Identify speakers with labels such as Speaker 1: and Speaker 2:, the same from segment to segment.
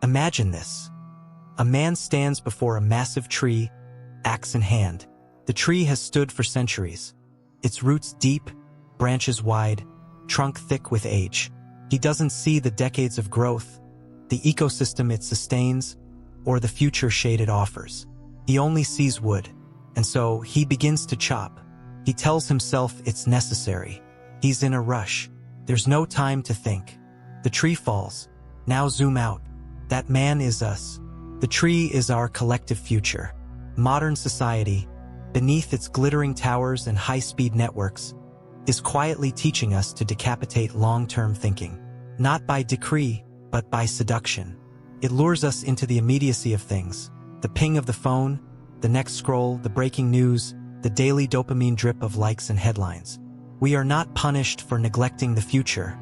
Speaker 1: Imagine this. A man stands before a massive tree, axe in hand. The tree has stood for centuries. Its roots deep, branches wide, trunk thick with age. He doesn't see the decades of growth, the ecosystem it sustains, or the future shade it offers. He only sees wood, and so he begins to chop. He tells himself it's necessary. He's in a rush. There's no time to think. The tree falls. Now zoom out. That man is us. The tree is our collective future. Modern society, beneath its glittering towers and high-speed networks, is quietly teaching us to decapitate long-term thinking. Not by decree, but by seduction. It lures us into the immediacy of things. The ping of the phone, the next scroll, the breaking news, the daily dopamine drip of likes and headlines. We are not punished for neglecting the future.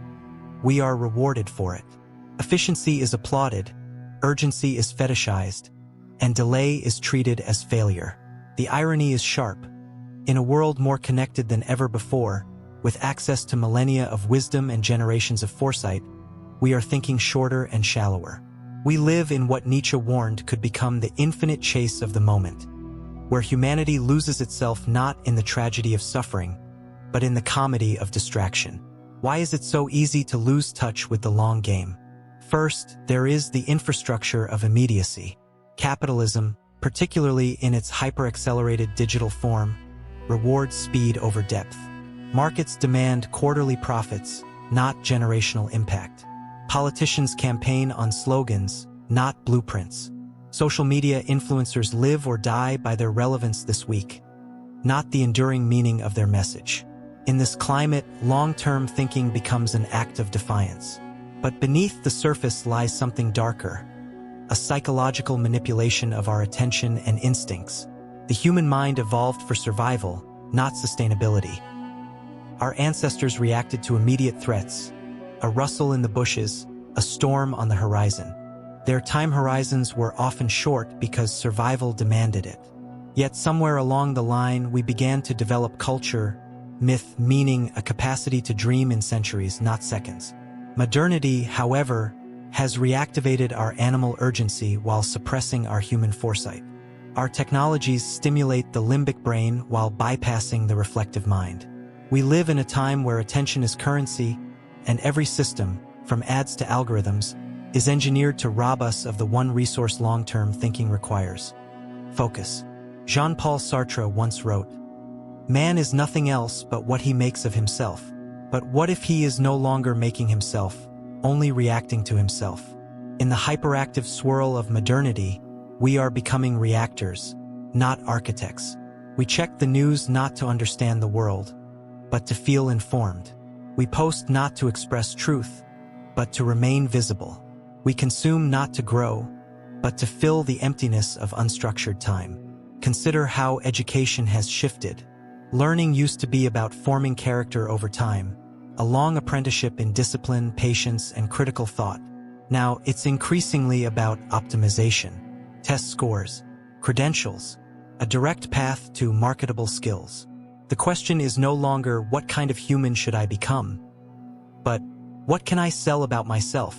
Speaker 1: We are rewarded for it. Efficiency is applauded, urgency is fetishized, and delay is treated as failure. The irony is sharp. In a world more connected than ever before, with access to millennia of wisdom and generations of foresight, we are thinking shorter and shallower. We live in what Nietzsche warned could become the infinite chase of the moment, where humanity loses itself not in the tragedy of suffering, but in the comedy of distraction. Why is it so easy to lose touch with the long game? First, there is the infrastructure of immediacy. Capitalism, particularly in its hyper-accelerated digital form, rewards speed over depth. Markets demand quarterly profits, not generational impact. Politicians campaign on slogans, not blueprints. Social media influencers live or die by their relevance this week, not the enduring meaning of their message. In this climate, long-term thinking becomes an act of defiance. But beneath the surface lies something darker, a psychological manipulation of our attention and instincts. The human mind evolved for survival, not sustainability. Our ancestors reacted to immediate threats, a rustle in the bushes, a storm on the horizon. Their time horizons were often short because survival demanded it. Yet somewhere along the line, we began to develop culture, myth, meaning, a capacity to dream in centuries, not seconds. Modernity, however, has reactivated our animal urgency while suppressing our human foresight. Our technologies stimulate the limbic brain while bypassing the reflective mind. We live in a time where attention is currency, and every system, from ads to algorithms, is engineered to rob us of the one resource long-term thinking requires: focus. Jean-Paul Sartre once wrote, "Man is nothing else but what he makes of himself. But what if he is no longer making himself, only reacting to himself?" In the hyperactive swirl of modernity, we are becoming reactors, not architects. We check the news not to understand the world, but to feel informed. We post not to express truth, but to remain visible. We consume not to grow, but to fill the emptiness of unstructured time. Consider how education has shifted. Learning used to be about forming character over time, a long apprenticeship in discipline, patience, and critical thought. Now it's increasingly about optimization, test scores, credentials, a direct path to marketable skills. The question is no longer what kind of human should I become, but what can I sell about myself?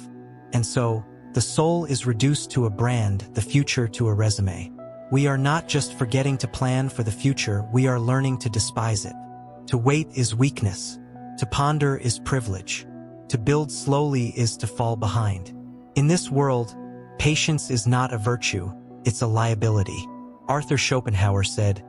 Speaker 1: And so, the soul is reduced to a brand, the future to a resume. We are not just forgetting to plan for the future, we are learning to despise it. To wait is weakness. To ponder is privilege. To build slowly is to fall behind. In this world, patience is not a virtue, it's a liability. Arthur Schopenhauer said,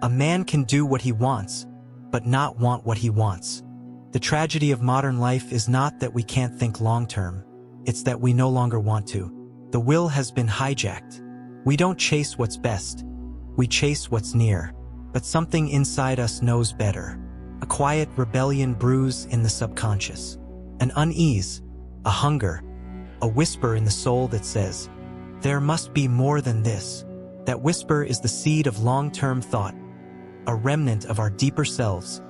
Speaker 1: "A man can do what he wants, but not want what he wants." The tragedy of modern life is not that we can't think long-term, it's that we no longer want to. The will has been hijacked. We don't chase what's best, we chase what's near. But something inside us knows better. A quiet rebellion brews in the subconscious. An unease, a hunger, a whisper in the soul that says, "There must be more than this." That whisper is the seed of long-term thought, a remnant of our deeper selves,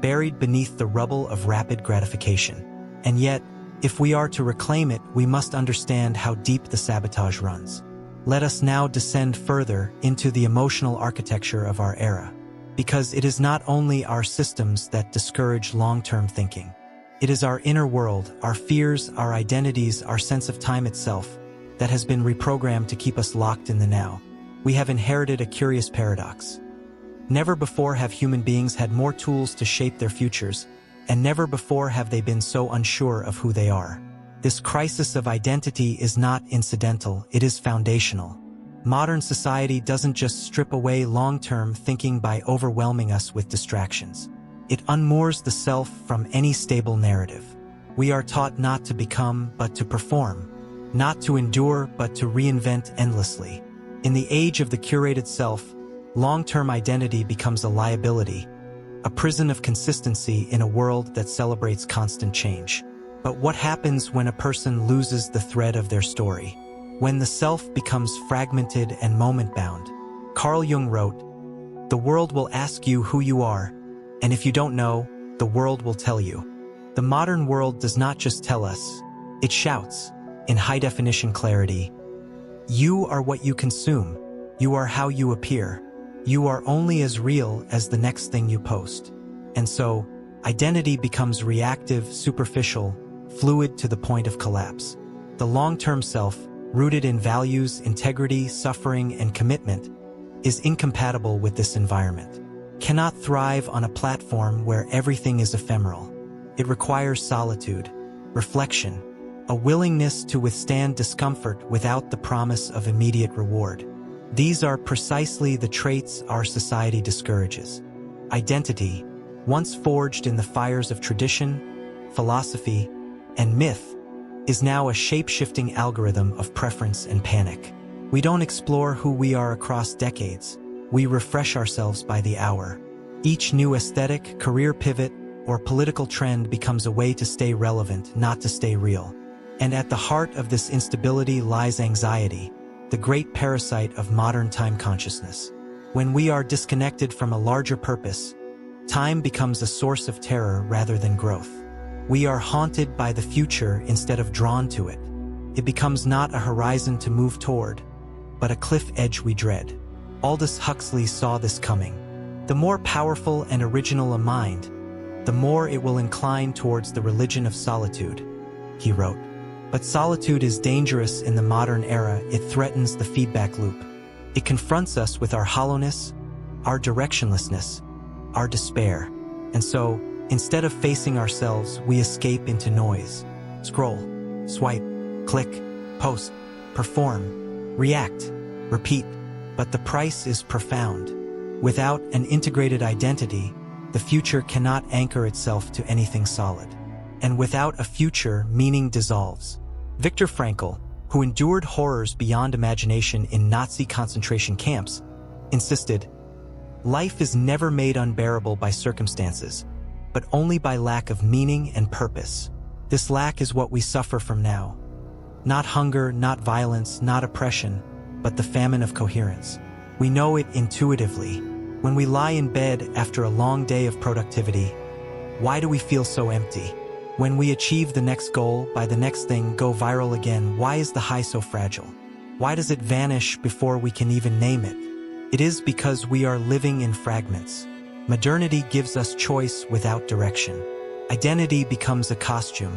Speaker 1: buried beneath the rubble of rapid gratification. And yet, if we are to reclaim it, we must understand how deep the sabotage runs. Let us now descend further into the emotional architecture of our era. Because it is not only our systems that discourage long-term thinking. It is our inner world, our fears, our identities, our sense of time itself, that has been reprogrammed to keep us locked in the now. We have inherited a curious paradox. Never before have human beings had more tools to shape their futures, and never before have they been so unsure of who they are. This crisis of identity is not incidental, it is foundational. Modern society doesn't just strip away long-term thinking by overwhelming us with distractions. It unmoors the self from any stable narrative. We are taught not to become, but to perform, not to endure, but to reinvent endlessly. In the age of the curated self, long-term identity becomes a liability, a prison of consistency in a world that celebrates constant change. But what happens when a person loses the thread of their story? When the self becomes fragmented and moment-bound? Carl Jung wrote, "The world will ask you who you are, and if you don't know, the world will tell you." The modern world does not just tell us, it shouts, in high-definition clarity, "You are what you consume. You are how you appear. You are only as real as the next thing you post." And so, identity becomes reactive, superficial, fluid to the point of collapse. The long-term self, rooted in values, integrity, suffering, and commitment, is incompatible with this environment. Cannot thrive on a platform where everything is ephemeral. It requires solitude, reflection, a willingness to withstand discomfort without the promise of immediate reward. These are precisely the traits our society discourages. Identity, once forged in the fires of tradition, philosophy, and myth, is now a shape-shifting algorithm of preference and panic. We don't explore who we are across decades. We refresh ourselves by the hour. Each new aesthetic, career pivot, or political trend becomes a way to stay relevant, not to stay real. And at the heart of this instability lies anxiety, the great parasite of modern time consciousness. When we are disconnected from a larger purpose, time becomes a source of terror rather than growth. We are haunted by the future instead of drawn to it. It becomes not a horizon to move toward, but a cliff edge we dread. Aldous Huxley saw this coming. The more powerful and original a mind, the more it will incline towards the religion of solitude, he wrote. But solitude is dangerous in the modern era. It threatens the feedback loop. It confronts us with our hollowness, our directionlessness, our despair. And so, instead of facing ourselves, we escape into noise. Scroll, swipe, click, post, perform, react, repeat. But the price is profound. Without an integrated identity, the future cannot anchor itself to anything solid. And without a future, meaning dissolves. Viktor Frankl, who endured horrors beyond imagination in Nazi concentration camps, insisted, "Life is never made unbearable by circumstances, but only by lack of meaning and purpose." This lack is what we suffer from now. Not hunger, not violence, not oppression, but the famine of coherence. We know it intuitively. When we lie in bed after a long day of productivity, why do we feel so empty? When we achieve the next goal, by the next thing, go viral again, why is the high so fragile? Why does it vanish before we can even name it? It is because we are living in fragments. Modernity gives us choice without direction. Identity becomes a costume.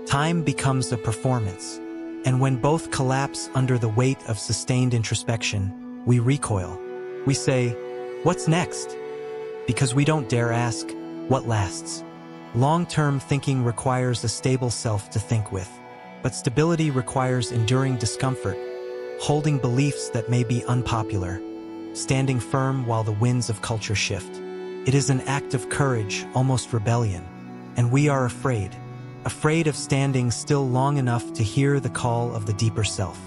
Speaker 1: Time becomes a performance. And when both collapse under the weight of sustained introspection, we recoil. We say, "What's next?" Because we don't dare ask, "What lasts?" Long-term thinking requires a stable self to think with. But stability requires enduring discomfort, holding beliefs that may be unpopular, standing firm while the winds of culture shift. It is an act of courage, almost rebellion. And we are afraid of standing still long enough to hear the call of the deeper self.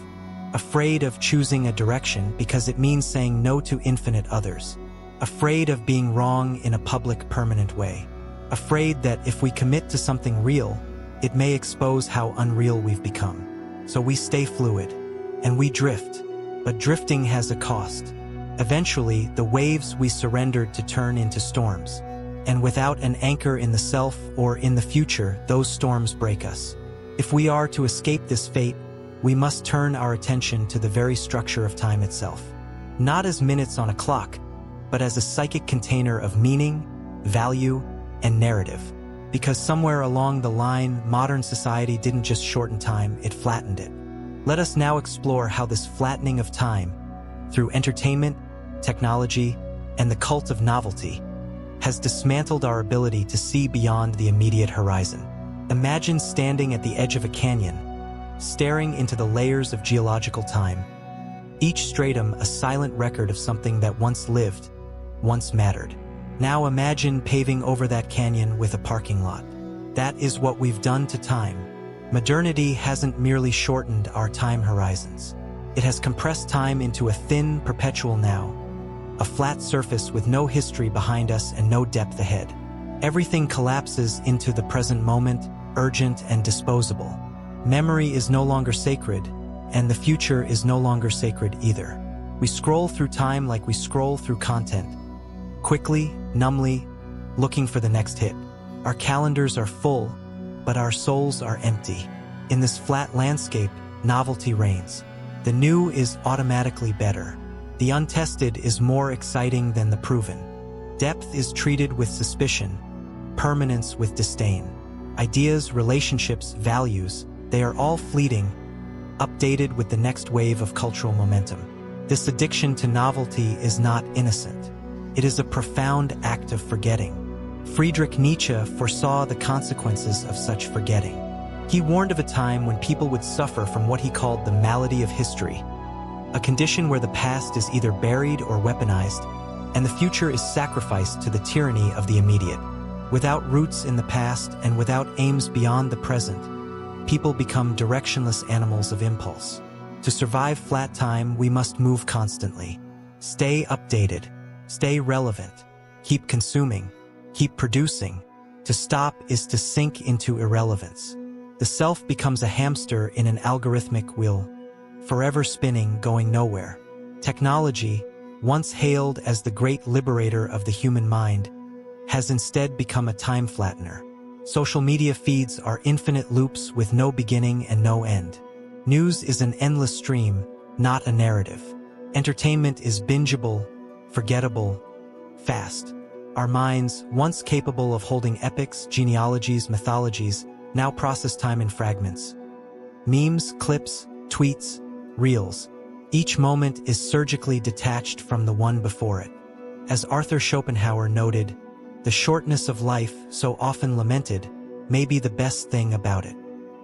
Speaker 1: Afraid of choosing a direction because it means saying no to infinite others. Afraid of being wrong in a public, permanent way. Afraid that if we commit to something real, it may expose how unreal we've become. So we stay fluid, and we drift. But drifting has a cost. Eventually, the waves we surrendered to turn into storms. And without an anchor in the self or in the future, those storms break us. If we are to escape this fate, we must turn our attention to the very structure of time itself. Not as minutes on a clock, but as a psychic container of meaning, value, and narrative. Because somewhere along the line, modern society didn't just shorten time, it flattened it. Let us now explore how this flattening of time, through entertainment, technology, and the cult of novelty, has dismantled our ability to see beyond the immediate horizon. Imagine standing at the edge of a canyon, staring into the layers of geological time, each stratum a silent record of something that once lived, once mattered. Now imagine paving over that canyon with a parking lot. That is what we've done to time. Modernity hasn't merely shortened our time horizons. It has compressed time into a thin, perpetual now, a flat surface with no history behind us and no depth ahead. Everything collapses into the present moment, urgent and disposable. Memory is no longer sacred, and the future is no longer sacred either. We scroll through time like we scroll through content, quickly, numbly, looking for the next hit. Our calendars are full, but our souls are empty. In this flat landscape, novelty reigns. The new is automatically better. The untested is more exciting than the proven. Depth is treated with suspicion, permanence with disdain. Ideas, relationships, values, they are all fleeting, updated with the next wave of cultural momentum. This addiction to novelty is not innocent. It is a profound act of forgetting. Friedrich Nietzsche foresaw the consequences of such forgetting. He warned of a time when people would suffer from what he called the malady of history, a condition where the past is either buried or weaponized, and the future is sacrificed to the tyranny of the immediate. Without roots in the past and without aims beyond the present, people become directionless animals of impulse. To survive flat time, we must move constantly. Stay updated, stay relevant, keep consuming, keep producing. To stop is to sink into irrelevance. The self becomes a hamster in an algorithmic wheel, forever spinning, going nowhere. Technology, once hailed as the great liberator of the human mind, has instead become a time flattener. Social media feeds are infinite loops with no beginning and no end. News is an endless stream, not a narrative. Entertainment is bingeable, forgettable, fast. Our minds, once capable of holding epics, genealogies, mythologies, now process time in fragments. Memes, clips, tweets, reels. Each moment is surgically detached from the one before it. As Arthur Schopenhauer noted, the shortness of life, so often lamented, may be the best thing about it.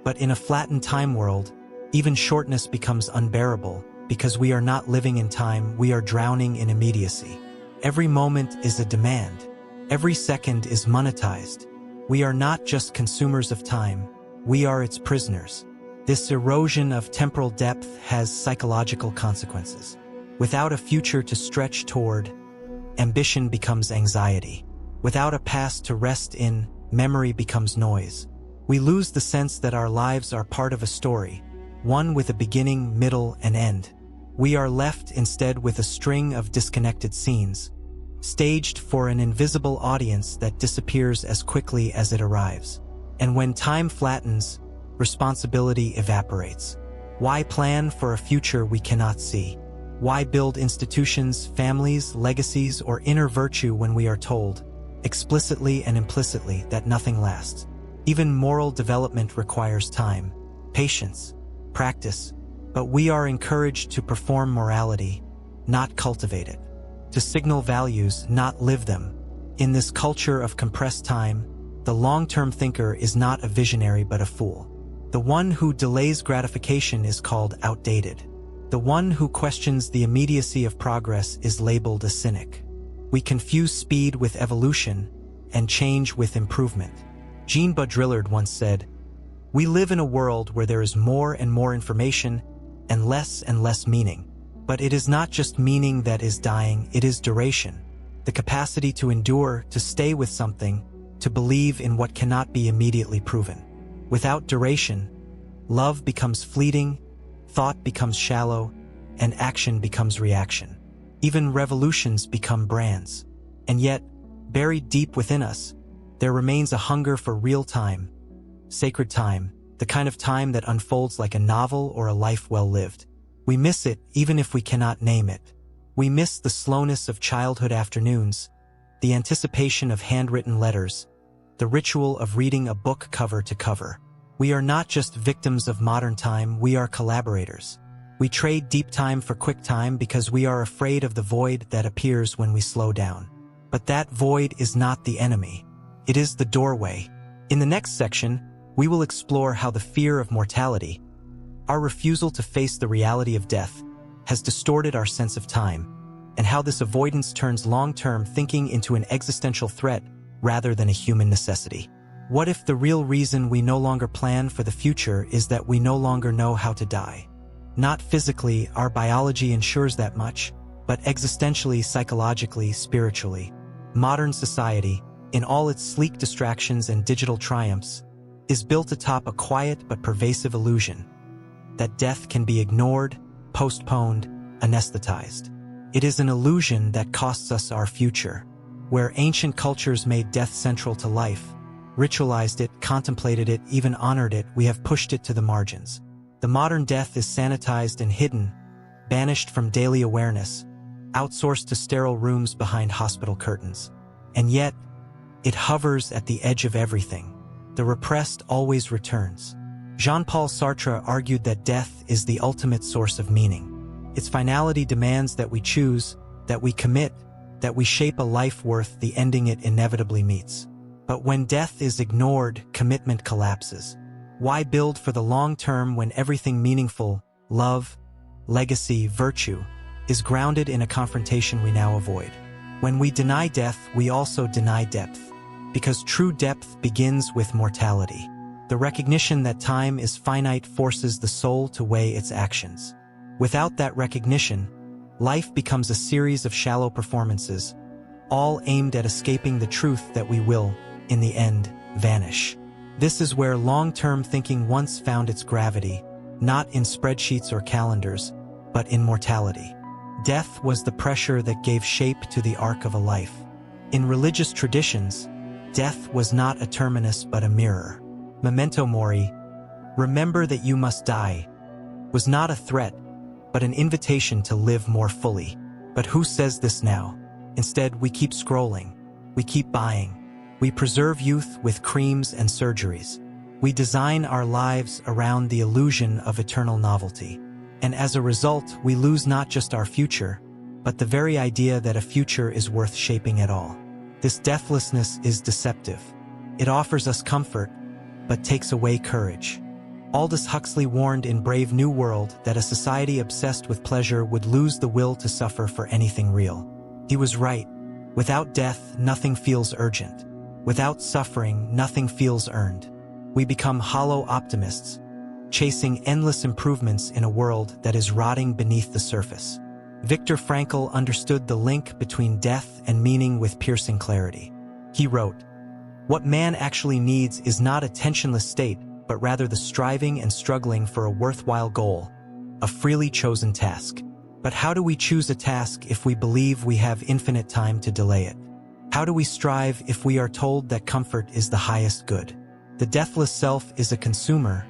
Speaker 1: But in a flattened time world, even shortness becomes unbearable, because we are not living in time, we are drowning in immediacy. Every moment is a demand. Every second is monetized. We are not just consumers of time, we are its prisoners. This erosion of temporal depth has psychological consequences. Without a future to stretch toward, ambition becomes anxiety. Without a past to rest in, memory becomes noise. We lose the sense that our lives are part of a story, one with a beginning, middle, and end. We are left instead with a string of disconnected scenes, staged for an invisible audience that disappears as quickly as it arrives. And when time flattens, responsibility evaporates. Why plan for a future we cannot see? Why build institutions, families, legacies, or inner virtue when we are told, explicitly and implicitly, that nothing lasts? Even moral development requires time, patience, practice, but we are encouraged to perform morality, not cultivate it, to signal values, not live them. In this culture of compressed time, the long-term thinker is not a visionary but a fool. The one who delays gratification is called outdated. The one who questions the immediacy of progress is labeled a cynic. We confuse speed with evolution and change with improvement. Jean Baudrillard once said, "We live in a world where there is more and more information and less meaning. But it is not just meaning that is dying, it is duration. The capacity to endure, to stay with something, to believe in what cannot be immediately proven. Without duration, love becomes fleeting, thought becomes shallow, and action becomes reaction. Even revolutions become brands. And yet, buried deep within us, there remains a hunger for real time, sacred time, the kind of time that unfolds like a novel or a life well lived. We miss it even if we cannot name it. We miss the slowness of childhood afternoons, the anticipation of handwritten letters, the ritual of reading a book cover to cover. We are not just victims of modern time, we are collaborators. We trade deep time for quick time because we are afraid of the void that appears when we slow down. But that void is not the enemy. It is the doorway. In the next section, we will explore how the fear of mortality, our refusal to face the reality of death, has distorted our sense of time, and how this avoidance turns long-term thinking into an existential threat rather than a human necessity. What if the real reason we no longer plan for the future is that we no longer know how to die? Not physically, our biology ensures that much, but existentially, psychologically, spiritually. Modern society, in all its sleek distractions and digital triumphs, is built atop a quiet but pervasive illusion that death can be ignored, postponed, anesthetized. It is an illusion that costs us our future. Where ancient cultures made death central to life, ritualized it, contemplated it, even honored it, we have pushed it to the margins. The modern death is sanitized and hidden, banished from daily awareness, outsourced to sterile rooms behind hospital curtains. And yet, it hovers at the edge of everything. The repressed always returns. Jean-Paul Sartre argued that death is the ultimate source of meaning. Its finality demands that we choose, that we commit, that we shape a life worth the ending it inevitably meets. But when death is ignored, commitment collapses. Why build for the long term when everything meaningful, love, legacy, virtue, is grounded in a confrontation we now avoid? When we deny death, we also deny depth. Because true depth begins with mortality. The recognition that time is finite forces the soul to weigh its actions. Without that recognition, life becomes a series of shallow performances, all aimed at escaping the truth that we will, in the end, vanish. This is where long-term thinking once found its gravity, not in spreadsheets or calendars, but in mortality. Death was the pressure that gave shape to the arc of a life. In religious traditions, death was not a terminus but a mirror. Memento mori, remember that you must die, was not a threat, but an invitation to live more fully. But who says this now? Instead, we keep scrolling, we keep buying. We preserve youth with creams and surgeries. We design our lives around the illusion of eternal novelty. And as a result, we lose not just our future, but the very idea that a future is worth shaping at all. This deathlessness is deceptive. It offers us comfort, but takes away courage. Aldous Huxley warned in Brave New World that a society obsessed with pleasure would lose the will to suffer for anything real. He was right. Without death, nothing feels urgent. Without suffering, nothing feels earned. We become hollow optimists, chasing endless improvements in a world that is rotting beneath the surface. Viktor Frankl understood the link between death and meaning with piercing clarity. He wrote, "What man actually needs is not a tensionless state, but rather the striving and struggling for a worthwhile goal, a freely chosen task. But how do we choose a task if we believe we have infinite time to delay it? How do we strive if we are told that comfort is the highest good? The deathless self is a consumer,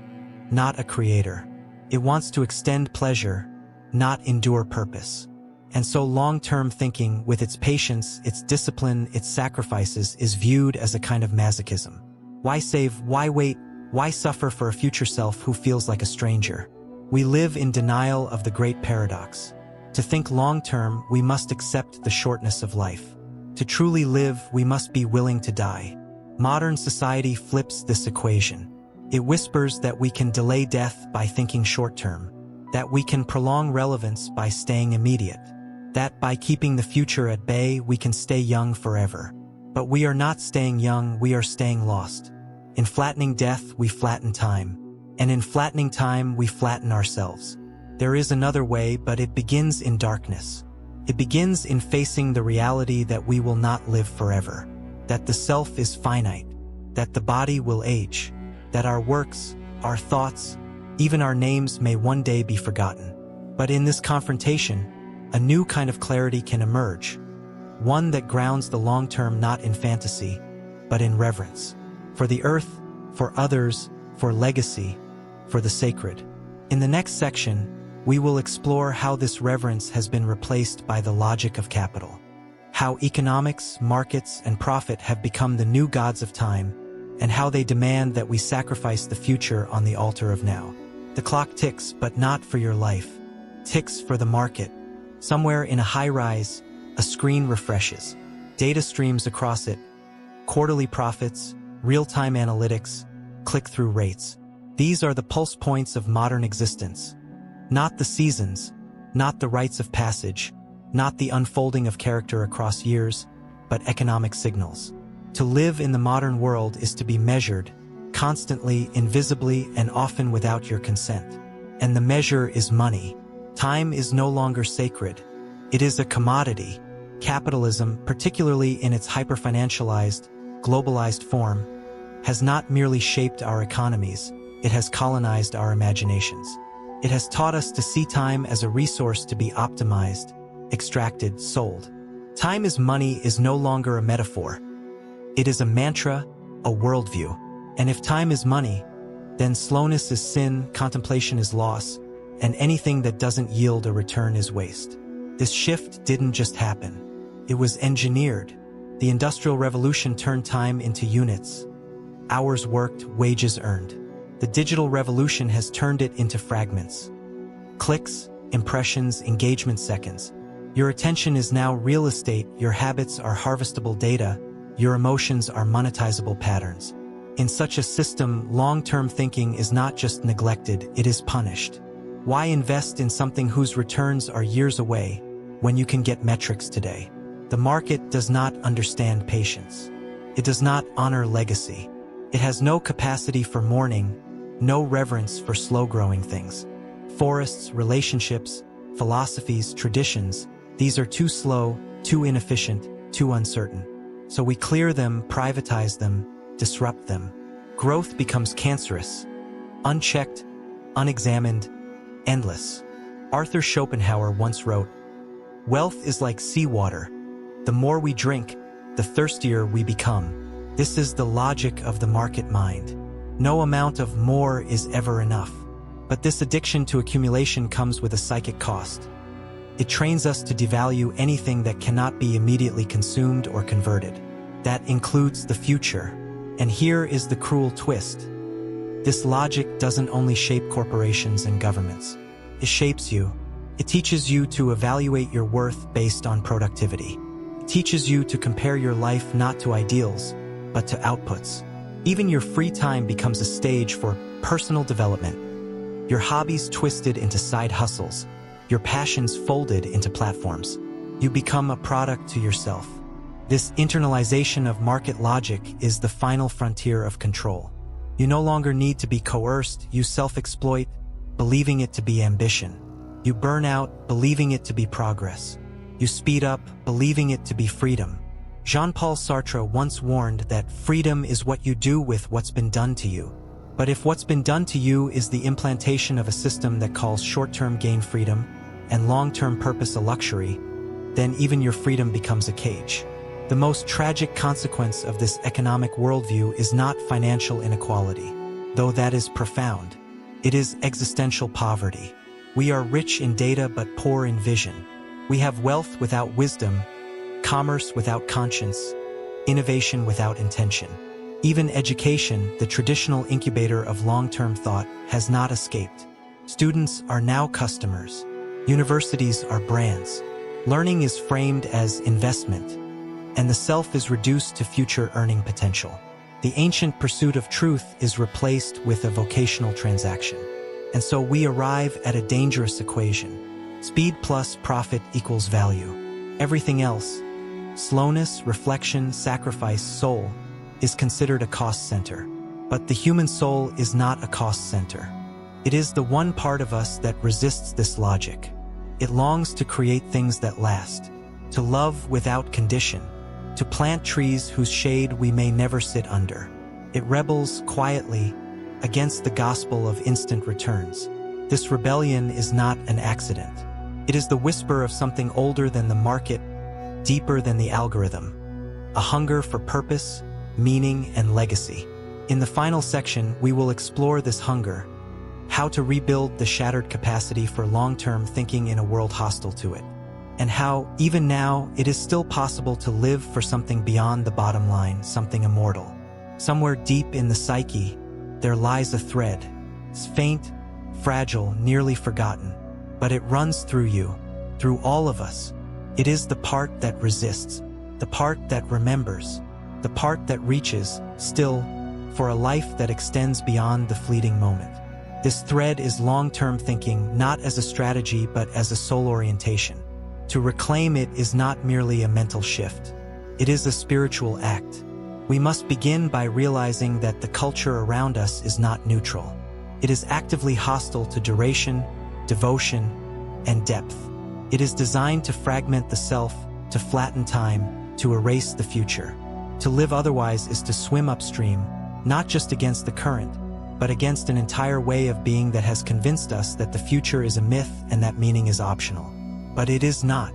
Speaker 1: not a creator. It wants to extend pleasure, not endure purpose. And so long-term thinking, with its patience, its discipline, its sacrifices, is viewed as a kind of masochism. Why save, why wait, why suffer for a future self who feels like a stranger? We live in denial of the great paradox. To think long-term, we must accept the shortness of life. To truly live, we must be willing to die. Modern society flips this equation. It whispers that we can delay death by thinking short-term, that we can prolong relevance by staying immediate, that by keeping the future at bay, we can stay young forever. But we are not staying young, we are staying lost. In flattening death, we flatten time. And in flattening time, we flatten ourselves. There is another way, but it begins in darkness. It begins in facing the reality that we will not live forever, that the self is finite, that the body will age, that our works, our thoughts, even our names may one day be forgotten. But in this confrontation, a new kind of clarity can emerge, one that grounds the long term not in fantasy, but in reverence. For the earth, for others, for legacy, for the sacred. In the next section, we will explore how this reverence has been replaced by the logic of capital, how economics, markets, and profit have become the new gods of time, and how they demand that we sacrifice the future on the altar of now. The clock ticks, but not for your life. Ticks for the market. Somewhere in a high-rise, a screen refreshes. Data streams across it. Quarterly profits, real-time analytics, click-through rates. These are the pulse points of modern existence. Not the seasons, not the rites of passage, not the unfolding of character across years, but economic signals. To live in the modern world is to be measured, constantly, invisibly, and often without your consent. And the measure is money. Time is no longer sacred. It is a commodity. Capitalism, particularly in its hyper-financialized, globalized form, has not merely shaped our economies, it has colonized our imaginations. It has taught us to see time as a resource to be optimized, extracted, sold. Time is money is no longer a metaphor. It is a mantra, a worldview. And if time is money, then slowness is sin, contemplation is loss, and anything that doesn't yield a return is waste. This shift didn't just happen. It was engineered. The Industrial Revolution turned time into units. Hours worked, wages earned. The digital revolution has turned it into fragments. Clicks, impressions, engagement seconds. Your attention is now real estate, your habits are harvestable data, your emotions are monetizable patterns. In such a system, long-term thinking is not just neglected, it is punished. Why invest in something whose returns are years away when you can get metrics today? The market does not understand patience. It does not honor legacy. It has no capacity for mourning, no reverence for slow-growing things. Forests, relationships, philosophies, traditions, these are too slow, too inefficient, too uncertain. So we clear them, privatize them, disrupt them. Growth becomes cancerous, unchecked, unexamined, endless. Arthur Schopenhauer once wrote, "Wealth is like seawater. The more we drink, the thirstier we become. This is the logic of the market mind. No amount of more is ever enough." But this addiction to accumulation comes with a psychic cost. It trains us to devalue anything that cannot be immediately consumed or converted. That includes the future. And here is the cruel twist. This logic doesn't only shape corporations and governments. It shapes you. It teaches you to evaluate your worth based on productivity. It teaches you to compare your life not to ideals, but to outputs. Even your free time becomes a stage for personal development. Your hobbies twisted into side hustles, your passions folded into platforms. You become a product to yourself. This internalization of market logic is the final frontier of control. You no longer need to be coerced, you self-exploit, believing it to be ambition. You burn out, believing it to be progress. You speed up, believing it to be freedom. Jean-Paul Sartre once warned that freedom is what you do with what's been done to you. But if what's been done to you is the implantation of a system that calls short-term gain freedom and long-term purpose a luxury, then even your freedom becomes a cage. The most tragic consequence of this economic worldview is not financial inequality, though that is profound. It is existential poverty. We are rich in data but poor in vision. We have wealth without wisdom, commerce without conscience, innovation without intention. Even education, the traditional incubator of long-term thought, has not escaped. Students are now customers. Universities are brands. Learning is framed as investment, and the self is reduced to future earning potential. The ancient pursuit of truth is replaced with a vocational transaction. And so we arrive at a dangerous equation. Speed plus profit equals value. Everything else, slowness, reflection, sacrifice, soul, is considered a cost center. But the human soul is not a cost center. It is the one part of us that resists this logic. It longs to create things that last, to love without condition, to plant trees whose shade we may never sit under. It rebels quietly against the gospel of instant returns. This rebellion is not an accident. It is the whisper of something older than the market, deeper than the algorithm, a hunger for purpose, meaning, and legacy. In the final section, we will explore this hunger, how to rebuild the shattered capacity for long-term thinking in a world hostile to it, and how, even now, it is still possible to live for something beyond the bottom line, something immortal. Somewhere deep in the psyche, there lies a thread. It's faint, fragile, nearly forgotten, but it runs through you, through all of us. It is the part that resists, the part that remembers, the part that reaches, still, for a life that extends beyond the fleeting moment. This thread is long-term thinking, not as a strategy but as a soul orientation. To reclaim it is not merely a mental shift. It is a spiritual act. We must begin by realizing that the culture around us is not neutral. It is actively hostile to duration, devotion, and depth. It is designed to fragment the self, to flatten time, to erase the future. To live otherwise is to swim upstream, not just against the current, but against an entire way of being that has convinced us that the future is a myth and that meaning is optional. But it is not.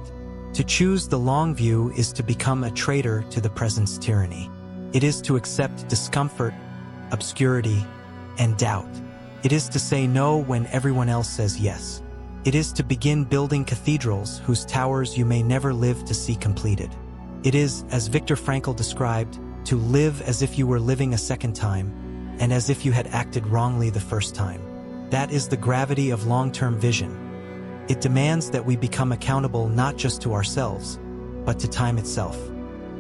Speaker 1: To choose the long view is to become a traitor to the present's tyranny. It is to accept discomfort, obscurity, and doubt. It is to say no when everyone else says yes. It is to begin building cathedrals whose towers you may never live to see completed. It is, as Viktor Frankl described, to live as if you were living a second time, and as if you had acted wrongly the first time. That is the gravity of long-term vision. It demands that we become accountable not just to ourselves, but to time itself.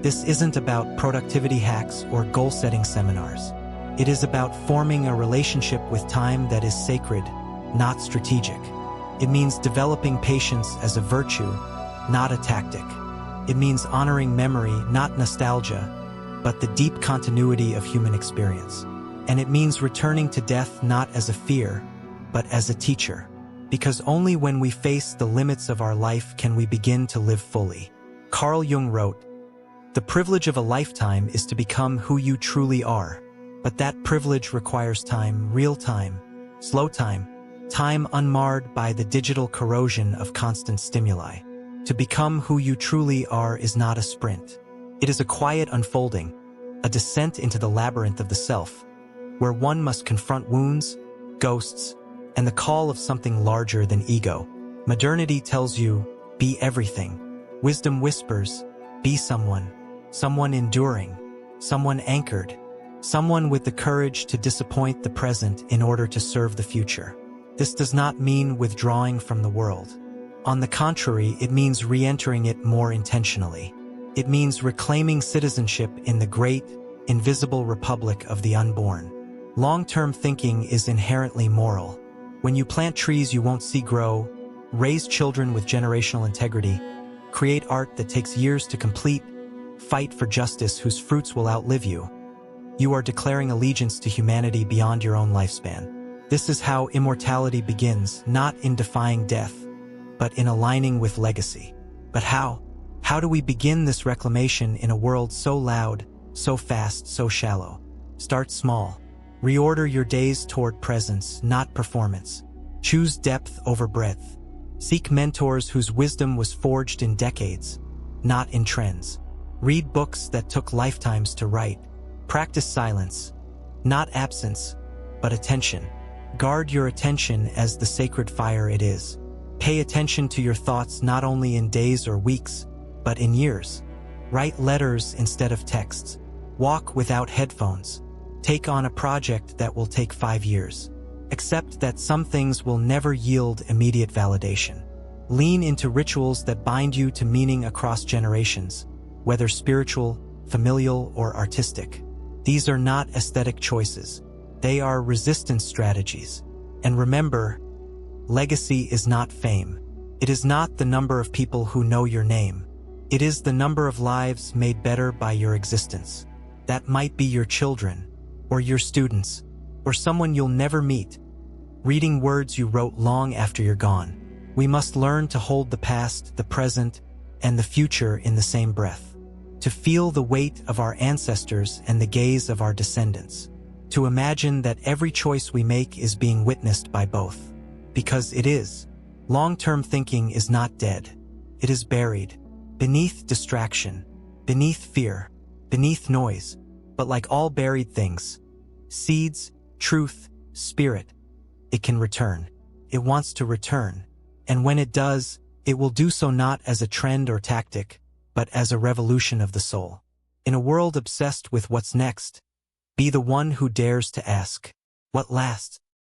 Speaker 1: This isn't about productivity hacks or goal-setting seminars. It is about forming a relationship with time that is sacred, not strategic. It means developing patience as a virtue, not a tactic. It means honoring memory, not nostalgia, but the deep continuity of human experience. And it means returning to death not as a fear, but as a teacher. Because only when we face the limits of our life can we begin to live fully. Carl Jung wrote, "The privilege of a lifetime is to become who you truly are. But that privilege requires time, real time, slow time, time unmarred by the digital corrosion of constant stimuli. To become who you truly are is not a sprint. It is a quiet unfolding, a descent into the labyrinth of the self, where one must confront wounds, ghosts, and the call of something larger than ego. Modernity tells you, be everything. Wisdom whispers, be someone, someone enduring, someone anchored, someone with the courage to disappoint the present in order to serve the future. This does not mean withdrawing from the world. On the contrary, it means re-entering it more intentionally. It means reclaiming citizenship in the great, invisible republic of the unborn. Long-term thinking is inherently moral. When you plant trees you won't see grow, raise children with generational integrity, create art that takes years to complete, fight for justice whose fruits will outlive you, you are declaring allegiance to humanity beyond your own lifespan. This is how immortality begins, not in defying death, but in aligning with legacy. But how? How do we begin this reclamation in a world so loud, so fast, so shallow? Start small. Reorder your days toward presence, not performance. Choose depth over breadth. Seek mentors whose wisdom was forged in decades, not in trends. Read books that took lifetimes to write. Practice silence, not absence, but attention. Guard your attention as the sacred fire it is. Pay attention to your thoughts not only in days or weeks, but in years. Write letters instead of texts. Walk without headphones. Take on a project that will take 5 years. Accept that some things will never yield immediate validation. Lean into rituals that bind you to meaning across generations, whether spiritual, familial, or artistic. These are not aesthetic choices. They are resistance strategies. And remember, legacy is not fame. It is not the number of people who know your name. It is the number of lives made better by your existence. That might be your children, or your students, or someone you'll never meet, reading words you wrote long after you're gone. We must learn to hold the past, the present, and the future in the same breath. To feel the weight of our ancestors and the gaze of our descendants. To imagine that every choice we make is being witnessed by both. Because it is. Long-term thinking is not dead. It is buried. Beneath distraction. Beneath fear. Beneath noise. But like all buried things, seeds, truth, spirit, it can return. It wants to return. And when it does, it will do so not as a trend or tactic, but as a revolution of the soul. In a world obsessed with what's next, Be the one who dares to ask, what lasts?